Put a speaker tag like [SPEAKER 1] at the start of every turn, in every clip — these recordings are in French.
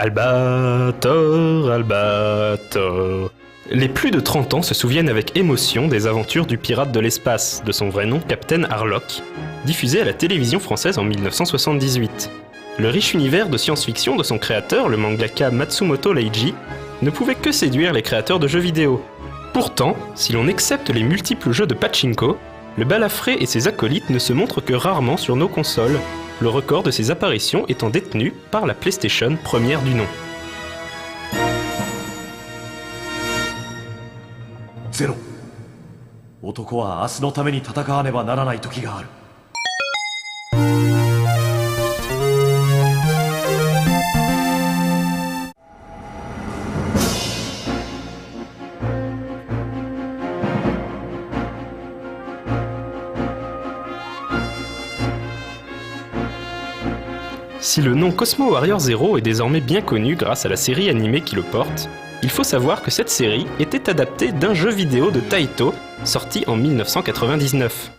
[SPEAKER 1] Albator, Albator. Les plus de 30 ans se souviennent avec émotion des aventures du pirate de l'espace, de son vrai nom Captain Harlock, diffusé à la télévision française en 1978. Le riche univers de science-fiction de son créateur, le mangaka Matsumoto Leiji, ne pouvait que séduire les créateurs de jeux vidéo. Pourtant, si l'on accepte les multiples jeux de pachinko, le balafré et ses acolytes ne se montrent que rarement sur nos consoles, le record de ses apparitions étant détenu par la PlayStation première du nom.
[SPEAKER 2] Zero. 男は明日のために戦わねばならない時がある。
[SPEAKER 1] Si le nom Cosmo Warrior Zero est désormais bien connu grâce à la série animée qui le porte, il faut savoir que cette série était adaptée d'un jeu vidéo de Taito sorti en 1999.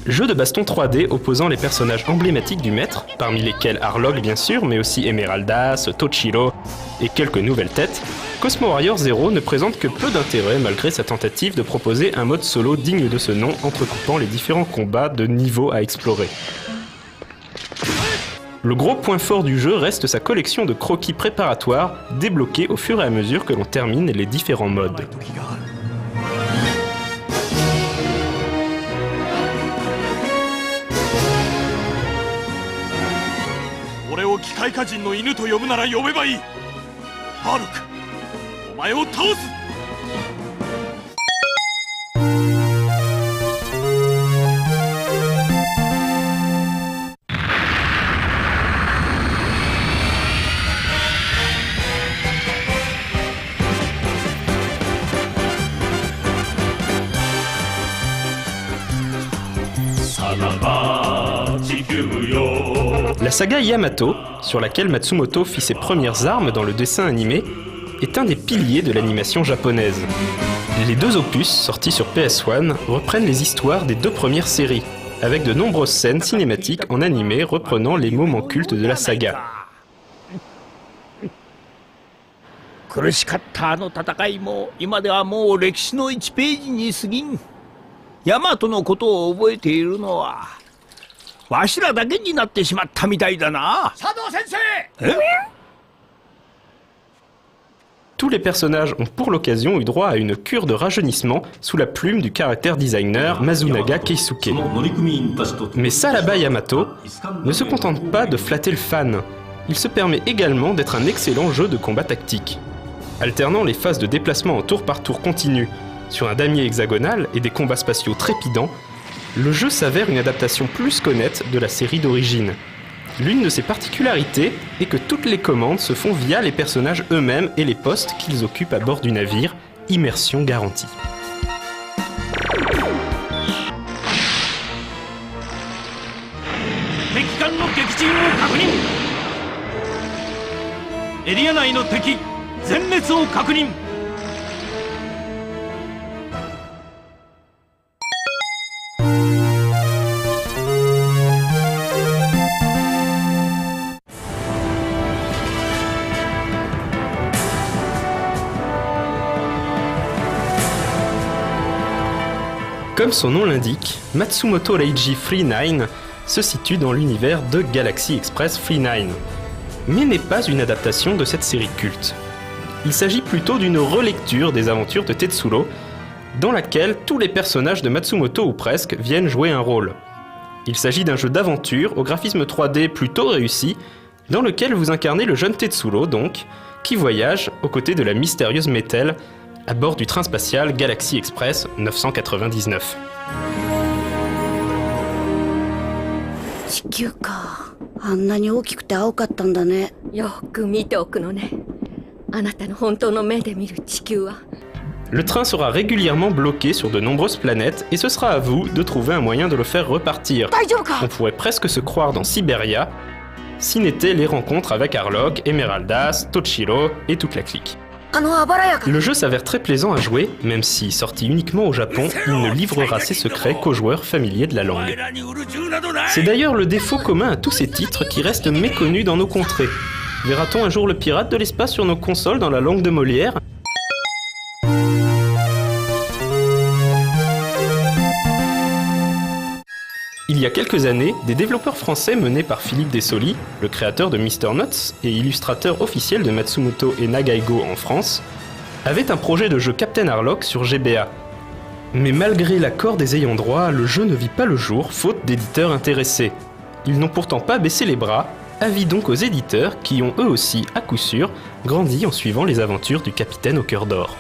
[SPEAKER 1] Jeu de baston 3D opposant les personnages emblématiques du maître, parmi lesquels Harlock bien sûr, mais aussi Emeraldas, Toshiro et quelques nouvelles têtes, Cosmo Warrior Zero ne présente que peu d'intérêt malgré sa tentative de proposer un mode solo digne de ce nom entrecoupant les différents combats de niveaux à explorer. Le gros point fort du jeu reste sa collection de croquis préparatoires débloqués au fur et à mesure que l'on termine les différents modes.
[SPEAKER 2] 俺を機械化人の犬と呼ぶなら呼べばいい。ハーロック、お前を倒す。
[SPEAKER 1] La saga Yamato, sur laquelle Matsumoto fit ses premières armes dans le dessin animé, est un des piliers de l'animation japonaise. Les deux opus, sortis sur PS1, reprennent les histoires des deux premières séries, avec de nombreuses scènes cinématiques en animé reprenant les moments cultes de la saga.
[SPEAKER 3] 苦しかったあの戦いも今ではもう歴史の1ページに過ぎん。ヤマトのことを覚えているのはわしらだけになってしまったみたいだな。佐藤先生。
[SPEAKER 1] Tous les personnages ont pour l'occasion eu droit à une cure de rajeunissement sous la plume du caractère designer Masunaga Keisuke. Mais Salaba Yamato ne se contente pas de flatter le fan, il se permet également d'être un excellent jeu de combat tactique. Alternant les phases de déplacement en tour par tour continu, sur un damier hexagonal et des combats spatiaux trépidants, le jeu s'avère une adaptation plus qu'honnête de la série d'origine. L'une de ses particularités est que toutes les commandes se font via les personnages eux-mêmes et les postes qu'ils occupent à bord du navire, immersion garantie. Comme son nom l'indique, Matsumoto Leiji Free 9 se situe dans l'univers de Galaxy Express Free 9, mais n'est pas une adaptation de cette série culte. Il s'agit plutôt d'une relecture des aventures de Tetsulo, dans laquelle tous les personnages de Matsumoto ou presque viennent jouer un rôle. Il s'agit d'un jeu d'aventure au graphisme 3D plutôt réussi, dans lequel vous incarnez le jeune Tetsulo donc, qui voyage aux côtés de la mystérieuse Metel, à bord du train spatial Galaxy Express 999.
[SPEAKER 4] 地球か。あんなに大きくて青かったんだね。
[SPEAKER 5] よく見ておくのね。あなたの本当の目で見る地球は。
[SPEAKER 1] Le train sera régulièrement bloqué sur de nombreuses planètes et ce sera à vous de trouver un moyen de le faire repartir. On pourrait presque se croire dans Siberia, si n'étaient les rencontres avec Harlock, Emeraldas, Toshiro et toute la clique. Le jeu s'avère très plaisant à jouer, même si, sorti uniquement au Japon, il ne livrera ses secrets qu'aux joueurs familiers de la langue. C'est d'ailleurs le défaut commun à tous ces titres qui restent méconnus dans nos contrées. Verra-t-on un jour le pirate de l'espace sur nos consoles dans la langue de Molière ? Il y a quelques années, des développeurs français menés par Philippe Dessoli, le créateur de Mr. Nuts et illustrateur officiel de Matsumoto et Nagaigo en France, avaient un projet de jeu Captain Harlock sur GBA. Mais malgré l'accord des ayants droit, le jeu ne vit pas le jour, faute d'éditeurs intéressés. Ils n'ont pourtant pas baissé les bras, avis donc aux éditeurs qui ont eux aussi, à coup sûr, grandi en suivant les aventures du capitaine au cœur d'or.